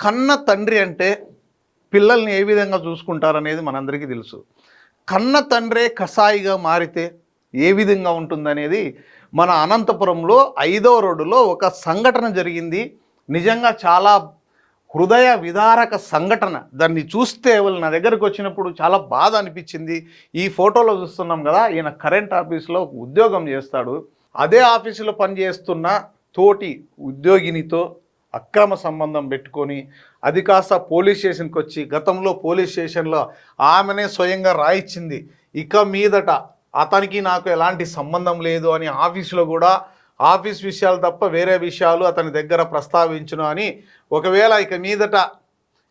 కన్న తండ్రి అంటే పిల్లల్ని ఏ విధంగా చూసుకుంటారనేది మనందరికీ తెలుసు. కన్న తండ్రే కసాయిగా మారితే ఏ విధంగా ఉంటుందనేది మన అనంతపురంలో 5వ రోడ్డులో ఒక సంఘటన జరిగింది. నిజంగా చాలా హృదయ విదారక సంఘటన. దాన్ని చూస్తే వాళ్ళు నా దగ్గరకు వచ్చినప్పుడు చాలా బాధ అనిపించింది. ఈ ఫోటోలో చూస్తున్నాం కదా, ఈయన కరెంట్ ఆఫీస్లో ఉద్యోగం చేస్తాడు. అదే ఆఫీసులో పనిచేస్తున్న తోటి ఉద్యోగినితో అక్రమ సంబంధం పెట్టుకొని అది కాస్త పోలీస్ స్టేషన్కి వచ్చి, గతంలో పోలీస్ స్టేషన్లో ఆమెనే స్వయంగా రాయిచ్చింది, ఇక మీదట అతనికి నాకు ఎలాంటి సంబంధం లేదు అని ఆఫీసులో కూడా ఆఫీస్ విషయాలు తప్ప వేరే విషయాలు అతని దగ్గర ప్రస్తావించును అని, ఒకవేళ ఇక మీదట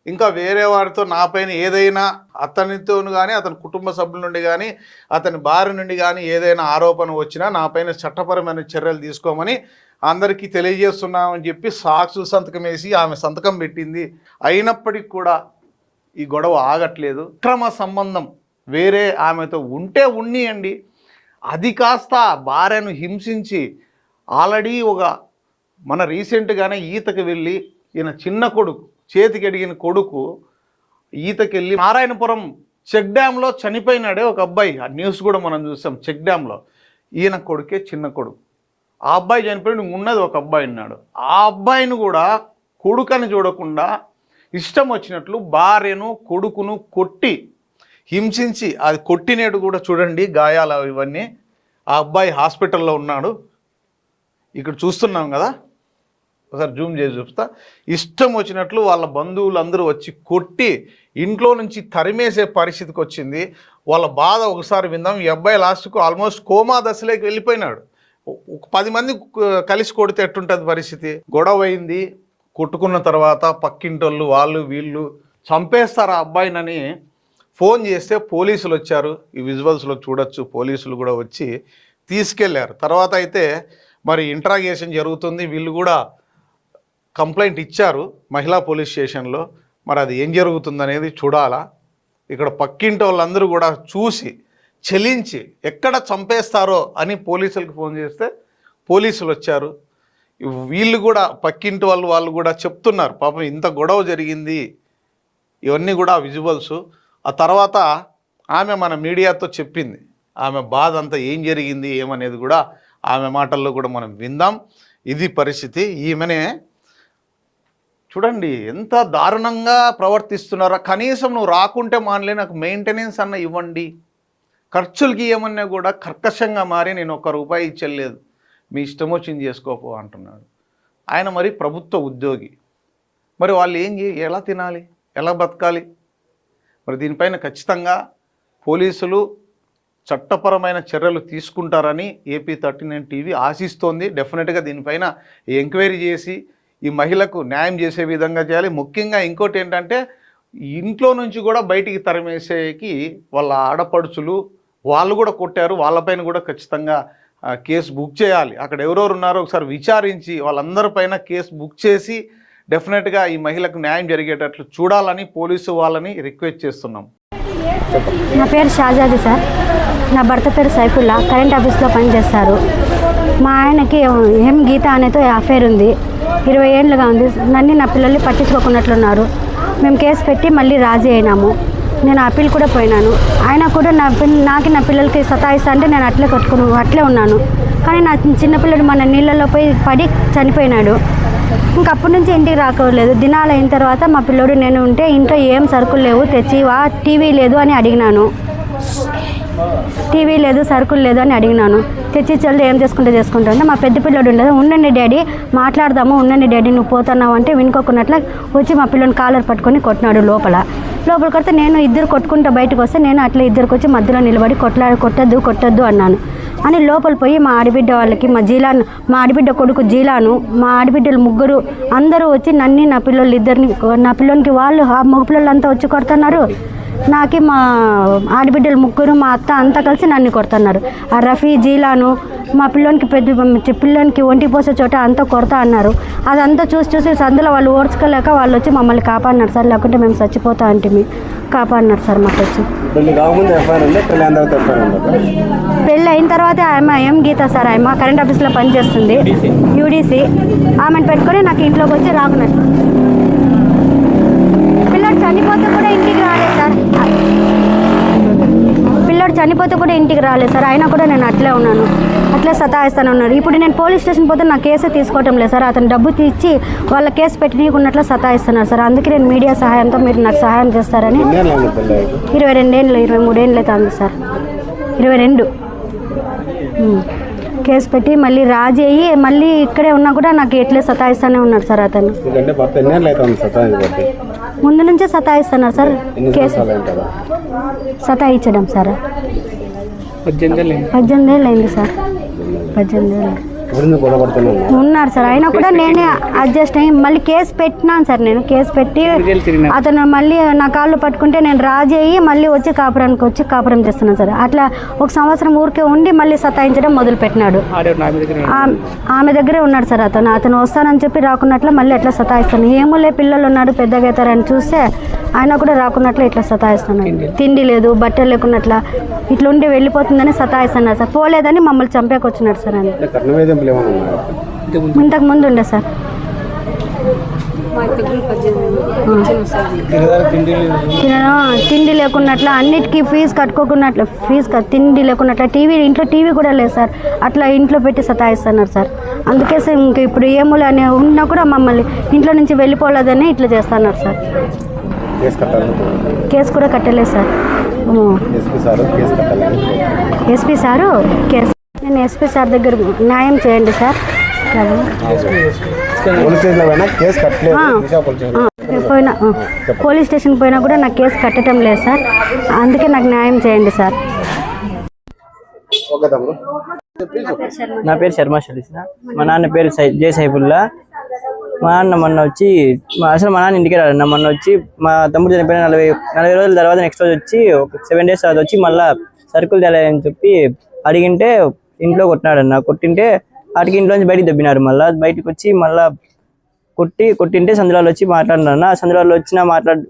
ఇంకా వేరే వారితో నాపైన ఏదైనా అతనితో కానీ అతని కుటుంబ సభ్యుల నుండి కానీ అతని భార్య నుండి కానీ ఏదైనా ఆరోపణ వచ్చినా నాపైన చట్టపరమైన చర్యలు తీసుకోమని అందరికీ తెలియజేస్తున్నామని చెప్పి సాక్షుల సంతకం వేసి ఆమె సంతకం పెట్టింది. అయినప్పటికీ కూడా ఈ గొడవ ఆగట్లేదు. అక్రమ సంబంధం వేరే ఆమెతో ఉంటే ఉన్నియండి, అది కాస్త భార్యను హింసించి ఆల్రెడీ మన రీసెంట్గానే ఈతకి వెళ్ళి ఈయన చిన్న కొడుకు చేతికి ఎడిగిన కొడుకు ఈతకెళ్ళి నారాయణపురం చెక్ డ్యాంలో చనిపోయినాడే ఒక అబ్బాయి. ఆ న్యూస్ కూడా మనం చూసాం. చెక్ డ్యాంలో ఈయన కొడుకే చిన్న కొడుకు. ఆ అబ్బాయి చనిపోయి ఉన్నది ఒక అబ్బాయి ఉన్నాడు. ఆ అబ్బాయిని కూడా కొడుకని చూడకుండా ఇష్టం వచ్చినట్లు భార్యను కొడుకును కొట్టి హింసించి, అది కొట్టినేడు కూడా చూడండి గాయాలు ఇవన్నీ. ఆ అబ్బాయి హాస్పిటల్లో ఉన్నాడు. ఇక్కడ చూస్తున్నాం కదా, ఒకసారి జూమ్ చేసి చూస్తా. ఇష్టం వచ్చినట్లు వాళ్ళ బంధువులందరూ వచ్చి కొట్టి ఇంట్లో నుంచి తరిమేసే పరిస్థితికి వచ్చింది. వాళ్ళ బాధ ఒకసారి విందాం. ఈ అబ్బాయి లాస్ట్కు ఆల్మోస్ట్ కోమా దశలోకి వెళ్ళిపోయినాడు. 10 మంది కలిసి కొడితే ఎట్టుంటుంది పరిస్థితి. గొడవ అయింది. కొట్టుకున్న తర్వాత పక్కింటోళ్ళు వాళ్ళు వీళ్ళు చంపేస్తారు ఆ అబ్బాయినని ఫోన్ చేస్తే పోలీసులు వచ్చారు. ఈ విజువల్స్లో చూడొచ్చు. పోలీసులు కూడా వచ్చి తీసుకెళ్లారు. తర్వాత అయితే మరి ఇంట్రాగేషన్ జరుగుతుంది. వీళ్ళు కూడా కంప్లైంట్ ఇచ్చారు మహిళా పోలీస్ స్టేషన్లో. మరి అది ఏం జరుగుతుందనేది చూడాలా. ఇక్కడ పక్కింటి వాళ్ళందరూ కూడా చూసి చెలించి ఎక్కడ చంపేస్తారో అని పోలీసులకు ఫోన్ చేస్తే పోలీసులు వచ్చారు. వీళ్ళు కూడా పక్కింటి వాళ్ళు కూడా చెప్తున్నారు, పాపం ఇంత గొడవ జరిగింది. ఇవన్నీ కూడా విజువల్స్. ఆ తర్వాత ఆమె మన మీడియాతో చెప్పింది ఆమె బాధ అంతా ఏం జరిగింది ఏమనేది కూడా ఆమె మాటల్లో కూడా మనం విందాం. ఇది పరిస్థితి. ఈమెనే చూడండి ఎంత దారుణంగా ప్రవర్తిస్తున్నారో. కనీసం నువ్వు రాకుంటే మానలే, నాకు మెయింటెనెన్స్ అన్న ఇవ్వండి, ఖర్చులకి ఏమన్నా కూడా కర్కశంగా మారి నేను ₹1 ఇచ్చలేదు, మీ ఇష్టం వచ్చింది చేసుకోపో అంటున్నాడు. ఆయన మరి ప్రభుత్వ ఉద్యోగి. మరి వాళ్ళు ఎలా తినాలి, ఎలా బతకాలి? మరి దీనిపైన ఖచ్చితంగా పోలీసులు చట్టపరమైన చర్యలు తీసుకుంటారని AP39 టీవీ ఆశిస్తోంది. డెఫినెట్గా దీనిపైన ఎంక్వైరీ చేసి ఈ మహిళకు న్యాయం చేసే విధంగా చేయాలి. ముఖ్యంగా ఇంకోటి ఏంటంటే ఇంట్లో నుంచి కూడా బయటికి తరిమేసేకి వాళ్ళ ఆడపడుచులు వాళ్ళు కూడా కొట్టారు. వాళ్ళపైన కూడా ఖచ్చితంగా కేసు బుక్ చేయాలి. అక్కడ ఎవరెవరు ఉన్నారో ఒకసారి విచారించి వాళ్ళందరిపైన కేసు బుక్ చేసి డెఫినెట్గా ఈ మహిళకు న్యాయం జరిగేటట్లు చూడాలని పోలీసు వాళ్ళని రిక్వెస్ట్ చేస్తున్నాం. నా పేరు షాజాది సార్. నా భర్త పేరు సైఫుల్లా. కరెంట్ ఆఫీస్లో పనిచేస్తారు. మా ఆయనకి గీత అనేతో అఫైర్ ఉంది. 20 ఏళ్ళుగా ఉంది. నన్ను నా పిల్లల్ని పట్టించుకోకున్నట్లున్నారు. మేము కేసు పెట్టి మళ్ళీ రాజీ అయినాము. నేను అప్పీల్ కూడా పోయినాను. ఆయన కూడా నా పిల్లలకి సతాయిస్తా అంటే నేను అట్లే ఉన్నాను. కానీ నా చిన్నపిల్లడు మన నీళ్ళలో పడి చనిపోయినాడు. ఇంకప్పటి నుంచి ఇంటికి రాకలేదు. దినాలు అయిన తర్వాత మా పిల్లోడు నేను ఉంటే ఇంట్లో ఏం సరుకులు లేవు తెచ్చివా, టీవీ లేదు అని అడిగినాను. టీవీ లేదు సరుకులు లేదు అని అడిగినాను. తెచ్చి చల్లి ఏం చేసుకుంటా అంటే మా పెద్ద పిల్లడు ఉండదు. ఉండండి డాడీ మాట్లాడదాము, ఉండండి డాడీ నువ్వు పోతున్నావు అంటే వినుకోకున్నట్ల వచ్చి మా పిల్లని కాలర్ పట్టుకొని కొట్టినాడు. లోపల కొడితే నేను ఇద్దరు కొట్టుకుంటూ బయటకు వస్తే నేను అట్లా ఇద్దరికి వచ్చి మధ్యలో నిలబడి కొట్టద్దు అన్నాను అని లోపల పోయి మా ఆడబిడ్డ వాళ్ళకి మా ఆడబిడ్డ కొడుకు జీలాను, మా ఆడబిడ్డలు ముగ్గురు అందరూ వచ్చి నన్ను నా పిల్లలు ఇద్దరిని, నా పిల్లలకి వాళ్ళు ఆ మగ పిల్లలంతా వచ్చి కొడుతున్నారు. నాకి మా ఆడబిడ్డలు ముగ్గురు మా అత్త అంతా కలిసి నన్ను కొడుతున్నారు. ఆ రఫీ జీలాను మా పిల్లోనికి ఒంటి పోసే చోట అంతా కొడతా అన్నారు. అదంతా చూసి సందులో వాళ్ళు ఓడ్చుకోలేక వాళ్ళు వచ్చి మమ్మల్ని కాపాడినారు సార్. లేకుంటే మేము చచ్చిపోతా అంటే కాపాడినారు సార్. మాకు వచ్చి పెళ్ళి అయిన తర్వాత ఆమె గీత సార్, ఆమె కరెంట్ ఆఫీస్లో పనిచేస్తుంది UDC. ఆమెను పెట్టుకొని నాకు ఇంట్లోకి వచ్చి రాకున్నారు. చనిపోతే కూడా ఇంటికి రాలేదు సార్, అయినా కూడా నేను అట్లే ఉన్నాను, అట్లే సతాయిస్తాను ఉన్నారు. ఇప్పుడు నేను పోలీస్ స్టేషన్ పోతే నా కేసే తీసుకోవటం లేదు సార్, అతను డబ్బు తీర్చి వాళ్ళ కేసు పెట్టినట్లు సతాయిస్తున్నారు సార్. అందుకే నేను మీడియా సహాయంతో మీరు నాకు సహాయం చేస్తారని. 22 ఏళ్ళు 23 ఏళ్ళు అవుతుంది సార్, 22 కేసు పెట్టి మళ్ళీ రాజీ అయ్యి మళ్ళీ ఇక్కడే ఉన్నా కూడా నాకు ఎట్లే సతాయిస్తూనే ఉన్నాడు సార్ అతను. ముందు నుంచే సతాయిస్తున్నారు సార్, కేసు సతాయించడం సార్. 18 ఏళ్ళు అయింది సార్, 18 ఏళ్ళు ఉన్నారు సార్. అయినా కూడా నేనే అడ్జస్ట్ అయ్యి మళ్ళీ కేసు పెట్టినాను సార్. నేను కేసు పెట్టి అతను మళ్ళీ నా కాళ్ళు పట్టుకుంటే నేను రాజీ అయ్యి మళ్ళీ వచ్చి కాపురానికి వచ్చి కాపురం చేస్తున్నాను సార్. అట్లా 1 సంవత్సరం ఊరికే ఉండి మళ్ళీ సతాయించడం మొదలు పెట్టినాడు. ఆమె దగ్గరే ఉన్నాడు సార్ అతను వస్తానని చెప్పి రాకున్నట్లు మళ్ళీ ఎట్లా సతాయిస్తాను. ఏమోలే పిల్లలు ఉన్నాడు పెద్దగా అవుతారని చూస్తే ఆయన కూడా రాకున్నట్లు ఇట్లా సతాయిస్తున్నాడు. తిండి లేదు, బట్టలు లేకున్నట్లా ఇట్లా ఉండి వెళ్ళిపోతుందని సతాయిస్తున్నారు సార్. పోలేదని మమ్మల్ని చంపేకొచ్చినాడు సార్. అని ఇంతకు ముందు ఉండే సార్. తిండి లేకున్నట్ల, అన్నిటికీ ఫీజు కట్టుకోకున్నట్లు, తిండి లేకున్నట్ల, ఇంట్లో టీవీ కూడా లేదు సార్. అట్లా ఇంట్లో పెట్టి సతాయిస్తున్నారు సార్. అందుకే సార్ ఇంక ఇప్పుడు ఏమోలే అని ఉన్నా కూడా మమ్మల్ని ఇంట్లో నుంచి వెళ్ళిపోలేదని ఇట్లా చేస్తున్నారు సార్. కేసు కూడా కట్టలేదు సార్. ఎస్పీ సారు కేసు, నేను ఎస్పీ సార్ దగ్గర న్యాయం చేయండి సార్. పోయినా పోలీస్ స్టేషన్ పోయినా కూడా నాకు కేసు కట్టడం లేదు సార్. అందుకే నాకు న్యాయం చేయండి సార్. నా పేరు శర్మ శరీష్. మా నాన్న పేరు జే సైఫుల్లా. మా నాన్న మొన్న వచ్చి అసలు మా నాన్న ఇంటికి రాడన్న. మొన్న వచ్చి మా తమ్ముడు చనిపోయిన 40 రోజుల తర్వాత నెక్స్ట్ రోజు వచ్చి ఒక 7 days తర్వాత వచ్చి మళ్ళీ సరుకులు తేలని చెప్పి అడిగింటే ఇంట్లో కొట్టినాడన్న. కొట్టింటే వాటికి ఇంట్లోంచి బయటికి దబ్బినారు. మళ్ళీ బయటకు వచ్చి మళ్ళీ కొట్టింటే సందులాలు వచ్చి మాట్లాడినారన్న. సందులాలు వచ్చినా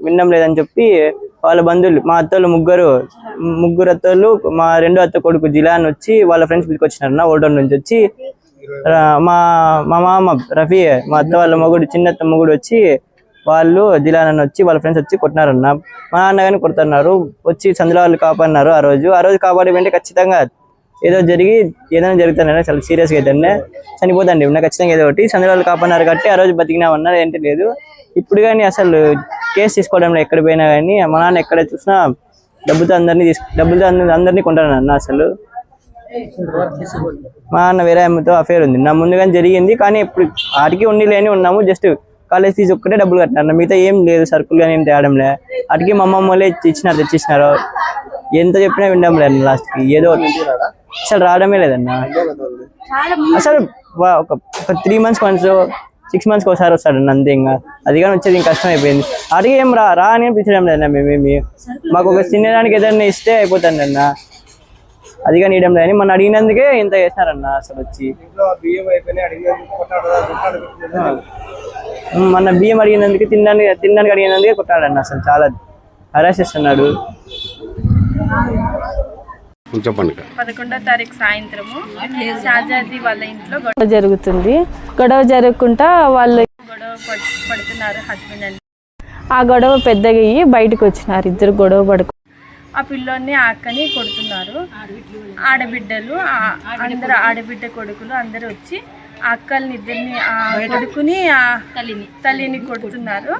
వినడం లేదని చెప్పి వాళ్ళ బంధువులు, మా అత్తలు ముగ్గురు అత్తలు, మా 2వ అత్త కొడుకు జిలాన్ వచ్చి వాళ్ళ ఫ్రెండ్స్ పిలిచి వచ్చినారన్న. ఓల్డోన్ నుంచి వచ్చి మా మామ రఫీ, మా అత్త వాళ్ళ మొగుడు, చిన్నత్త మొగుడు వచ్చి వాళ్ళు జిలాన్ అని వచ్చి వాళ్ళ ఫ్రెండ్స్ వచ్చి కొట్టినారన్న. మా నాన్నగాని కొడుతున్నారు. వచ్చి సందులో వాళ్ళు కాపాడినారు. ఆ రోజు కాపాడి వెంటే ఖచ్చితంగా ఏదైనా జరుగుతానన్నా చాలా సీరియస్గా అయితేనే చనిపోతండి ఉన్నా ఖచ్చితంగా ఏదో ఒకటి. సందులో వాళ్ళు కాపాడినారు కాబట్టి ఆ రోజు బతికినామన్నా ఏంటి లేదు. ఇప్పుడు కానీ అసలు కేసు తీసుకోవడంలో ఎక్కడ పోయినా కానీ మా నాన్న ఎక్కడ చూసినా డబ్బుతో అందరినీ కొంటానన్న. అసలు మా అన్న వేరే అమ్మతో అఫేర్ ఉంది. నా ముందుగానే జరిగింది కానీ ఇప్పుడు వాటికి లేని ఉన్నాము. జస్ట్ కాలేజ్ ఫీజు ఒక్కటే డబ్బులు కట్టినారు, మిగతా ఏం లేదు. సరుకులు కానీ ఏం తేడంలే. వాటికి మా అమ్మమ్మ వాళ్ళే తెచ్చిచ్చినారు. ఎంత చెప్పినా వినడం లేదు. లాస్ట్కి ఏదో అసలు రావడమే లేదన్న. అసలు ఒక 3 months వన్స్ 6 months ఒకసారి వస్తాడన్న అంతే. ఇంకా అది కానీ వచ్చేది ఇంకా కష్టం అయిపోయింది. అడిగి ఏం రా అని పిలిచడం లేదన్న. మేమేమి మాకు ఒక తినడానికి ఏదైనా ఇస్తే అయిపోతుంది అన్న. అది కానీ ఇవ్వడం లేదని మొన్న అడిగినందుకే ఇంత చేసినారన్న. అసలు వచ్చి మొన్న బియ్యం అడిగినందుకు తినడానికి అడిగినందుకే కొట్టాడన్న. అసలు చాలా హరాస్ చేస్తున్నాడు. 11వ తారీఖు సాయంత్రము షాజాది వాళ్ళ ఇంట్లో గొడవ జరుగుతుంది. గొడవ జరగకుండా వాళ్ళు పడుతున్నారు హస్బెండ్ అండ్. ఆ గొడవ పెద్దగా అయ్యి బయటకు వచ్చినారు. ఇద్దరు గొడవ పడుకు ఆ పిల్లోని అక్కని కొడుతున్నారు. ఆడబిడ్డలు అందరు ఆడబిడ్డ కొడుకులు అందరూ వచ్చి ఆ అక్కల్ని ఇద్దరిని కొడుకుని తల్లిని కొడుతున్నారు.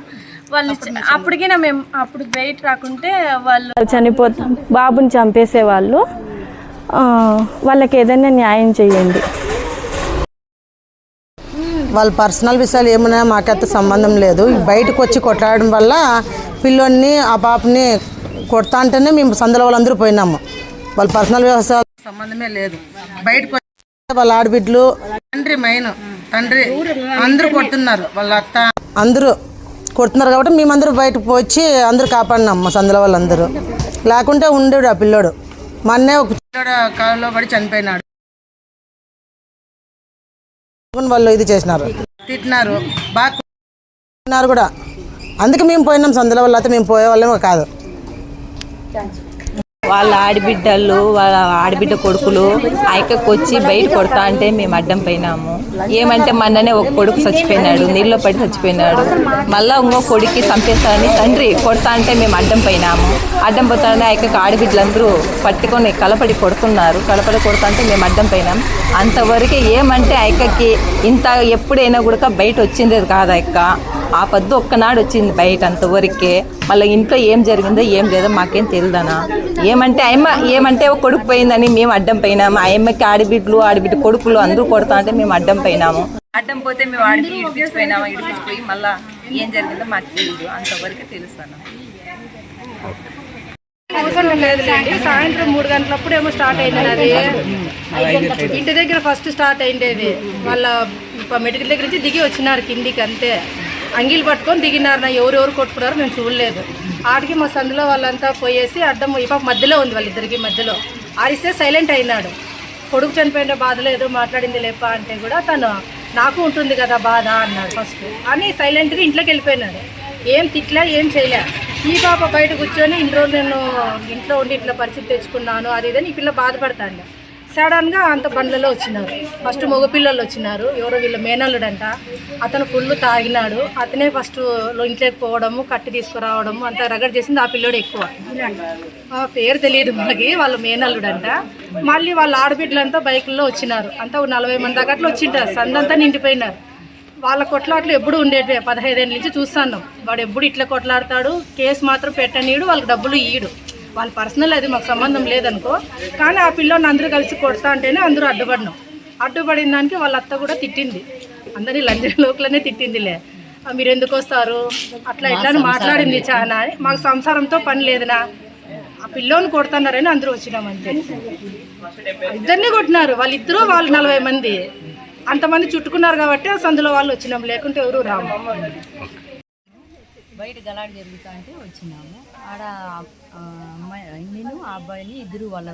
వాళ్ళు అప్పటికైనా మేము అప్పుడు బయట రాకుంటే వాళ్ళు బాబుని చంపేసేవాళ్ళు. వాళ్ళకి ఏదైనా న్యాయం చేయండి. వాళ్ళ పర్సనల్ విషయాలు ఏమన్నా మాకైతే సంబంధం లేదు. బయటకు వచ్చి కొట్లాడడం వల్ల పిల్లోని ఆ పాపని కొడతా అంటేనే మేము సందులో వాళ్ళందరూ పోయినాము. వాళ్ళ పర్సనల్ వ్యవసాయాలు సంబంధమే లేదు. బయటకు వచ్చి వాళ్ళ ఆడబిడ్డలు, తండ్రి అందరూ కొడుతున్నారు. వాళ్ళ అత్త అందరూ కొడుతున్నారు కాబట్టి మేమందరూ బయటకు వచ్చి అందరూ కాపాడినాం. మా సందులో వాళ్ళందరూ లేకుంటే ఉండేడు ఆ పిల్లోడు. మొన్నే ఒక పిల్లోడు కాలులో పడి చనిపోయినాడు. వాళ్ళు ఇది చేసినారు, తిట్టినారు, బాగా కూడా. అందుకే మేము పోయినాం సందులో వాళ్ళు. అయితే మేము పోయే వాళ్ళేమో కాదు. వాళ్ళ ఆడబిడ్డ కొడుకులు ఆయనకు వచ్చి బయట కొడతా అంటే మేము అడ్డం పోయినాము. ఏమంటే మొన్ననే ఒక కొడుకు చచ్చిపోయినాడు, నీళ్ళలో పడి చచ్చిపోయినాడు. మళ్ళా ఇంకో కొడుక్కి చంపేస్తారని తండ్రి కొడతా అంటే మేము అడ్డం పోయినాము. అడ్డం పోతానే ఆయనకు ఆడబిడ్డలందరూ పట్టుకొని కలపడి కొడుతున్నారు. కలపడి కొడతా అంటే మేము అడ్డం పోయినాం. అంతవరకు ఏమంటే ఆయనకి ఇంత ఎప్పుడైనా కూడా బయట వచ్చింది కాదు. ఆయక్క ఆ పద్దు ఒక్కనాడు వచ్చింది బయట, అంతవరకే. మళ్ళీ ఇంట్లో ఏం జరిగిందో ఏం లేదో మాకేం తెలియదనా. ఏమంటే ఒక కొడుకు పోయిందని మేము అడ్డం పోయినాము. ఆ అమ్మకి ఆడబిడ్డ కొడుకులు అందరూ కొడతా అంటే మేము అడ్డం పోయినాము. అడ్డం పోతే మేము ఆడికి ఇడిపించిపోయినాము. ఇడిపించిపోయి మళ్ళీ ఏం జరిగిందో మాకు తెలియదు, అంతవరకు తెలుస్తాను. అవసరం లేదులేండి. సాయంత్రం 3 గంటలప్పుడు ఏమో స్టార్ట్ అయింది. అది ఇంటి దగ్గర ఫస్ట్ స్టార్ట్ అయిండేది. వాళ్ళ మెడికల్ దగ్గర నుంచి దిగి వచ్చినారు కిందికి, అంతే. అంగిలు పట్టుకొని దిగినారు. ఎవరెవరు కొట్టుకున్నారో మేము చూడలేదు. ఆడికి మా సందులో వాళ్ళంతా పోయేసి అడ్డం ఈ పాప మధ్యలో ఉంది, వాళ్ళిద్దరికి మధ్యలో ఆడిస్తే సైలెంట్ అయినాడు. కొడుకు చనిపోయిన బాధలో ఏదో మాట్లాడింది లేప అంటే కూడా తను నాకు ఉంటుంది కదా బాధ అన్నాడు ఫస్ట్ అని సైలెంట్గా ఇంట్లోకి వెళ్ళిపోయినాడు. ఏం తిట్లా ఏం చేయలే. ఈ పాప బయట కూర్చొని ఇన్ని రోజులు నేను ఇంట్లో ఉండి ఇట్లా పరిస్థితి తెచ్చుకున్నాను అది ఇదని ఈ పిల్ల బాధపడతాను. సడన్గా అంత బండ్లలో వచ్చినారు. ఫస్ట్ మగపిల్లలు వచ్చినారు. ఎవరో వీళ్ళ మేనల్లుడంట. అతను ఫుల్ తాగినాడు. అతనే ఫస్ట్ ఇంట్లోకి పోవడము, కట్టి తీసుకురావడము అంతా రగడ చేసింది ఆ పిల్లోడు ఎక్కువ. పేరు తెలియదు మనకి, వాళ్ళ మేనల్లుడంట. మళ్ళీ వాళ్ళ ఆడబిడ్డలంతా బైకుల్లో వచ్చినారు. అంతా 40 మంది దాకా అట్లా వచ్చింటారు. సందంతా నిండిపోయినారు. వాళ్ళ కొట్లాట్లు ఎప్పుడు ఉండేటివే. 15 ఏళ్ళ నుంచి చూస్తున్నాం. వాడు ఎప్పుడు ఇట్లా కొట్లాడతాడు. కేసు మాత్రం పెట్టనీడు, వాళ్ళకి డబ్బులు ఇయ్యడు. వాళ్ళ పర్సనల్, అది మాకు సంబంధం లేదనుకో. కానీ ఆ పిల్లని అందరూ కలిసి కొడతా అంటేనే అందరూ అడ్డుపడినాం. అడ్డుపడిన దానికి వాళ్ళ అత్త కూడా తిట్టింది. అందరినీ లంజలోకలనే తిట్టిందిలే. మీరు ఎందుకు వస్తారు అట్లా ఇట్లా అని మాట్లాడింది చాలా. మాకు సంసారంతో పని లేదనా, ఆ పిల్లోని కొడుతున్నారని అందరూ వచ్చినాం అంతే. ఇద్దరిని కొట్టినారు వాళ్ళిద్దరూ. వాళ్ళు 40 మంది అంతమంది చుట్టుకున్నారు కాబట్టి ఆ సందులో వాళ్ళు వచ్చినాం, లేకుంటే ఎవరు రాము. బయట గలాడ జరుగుతా అంటే వచ్చినాము. ఆడ అమ్మాయి నేను ఆ అబ్బాయిని ఇద్దరు వాళ్ళ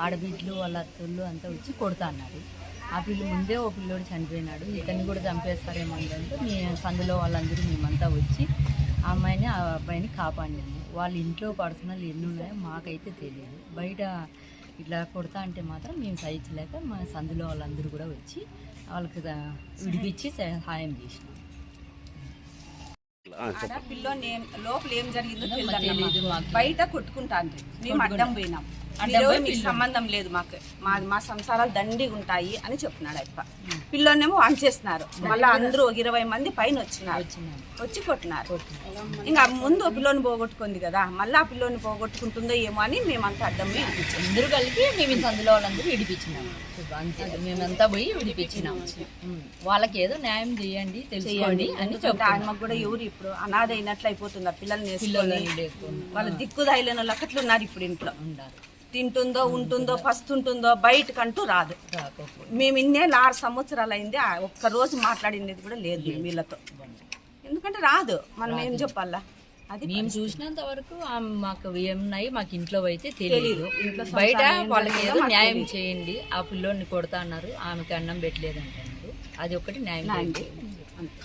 ఆడబిడ్డలు వాళ్ళ అత్తళ్ళు అంతా వచ్చి కొడతా అన్నారు. ఆ పిల్ల ముందే ఓ పిల్లోడు చనిపోయినాడు, ఇతన్ని కూడా చంపేస్తారేమో అంటే మీ సందులో వాళ్ళందరూ మేమంతా వచ్చి ఆ అమ్మాయిని ఆ అబ్బాయిని కాపాడినాము. వాళ్ళ ఇంట్లో పర్సనల్ ఎన్ని ఉన్నాయో మాకైతే తెలియదు. బయట ఇట్లా కొడతా అంటే మాత్రం మేము సహించలేక మా సందులో వాళ్ళందరూ కూడా వచ్చి వాళ్ళకి విడిపించి సహాయం చేసినాం. పిల్లోని లోపల ఏం జరిగిందో తెలియదు. బయట కొట్టుకుంటాను మేము అడ్డం పోయినాం. మీకు సంబంధం లేదు, మా సంసారాలు దండిగా ఉంటాయి అని చెప్తున్నాడు అప్ప. పిల్లోనేమో వాన్ చేస్తున్నారు. మళ్ళీ అందరూ 20 మంది పైన వచ్చి కొట్టినారు. ఇంకా ముందు పిల్లోని పోగొట్టుకుంది కదా, మళ్ళీ ఆ పిల్లోని పోగొట్టుకుంటుందో ఏమో అని మేమంతా అడ్డం పోయి విడిపించాం. అందరూ కలిపి మేము సందులో వాళ్ళందరూ విడిపించినాము. అంతే, మేమంతా పోయి విడిపించినాము. వాళ్ళకి ఏదో న్యాయం చేయండి తెలుసుకోండి అని చెప్తాను. ఆయనకు కూడా ఎవరు ఇప్పుడు అనాథ అయినట్లు అయిపోతుంది. ఆ పిల్లల్ని వేసుకొని వాళ్ళ దిక్కుదాయిలేని వాళ్ళు అక్కట్లు ఉన్నారు. ఇప్పుడు ఇంట్లో తింటుందో ఉంటుందో పస్తుంటుందో బయటకంటూ రాదు. మేము 6 సంవత్సరాలు అయింది, ఒక్కరోజు మాట్లాడింది కూడా లేదు వీళ్ళతో. ఎందుకంటే రాదు, మనం ఏం చెప్పాలా. అది మేము చూసినంత వరకు మాకు ఏమున్నాయి మాకు ఇంట్లో అయితే తెలియదు. బయట వాళ్ళకి ఏదో న్యాయం చేయండి, ఆ పిల్లోని కొడతా అన్నారు, ఆమెకి అన్నం పెట్టలేదు అంటున్నారు. అది ఒకటి న్యాయం చేయండి అంతే.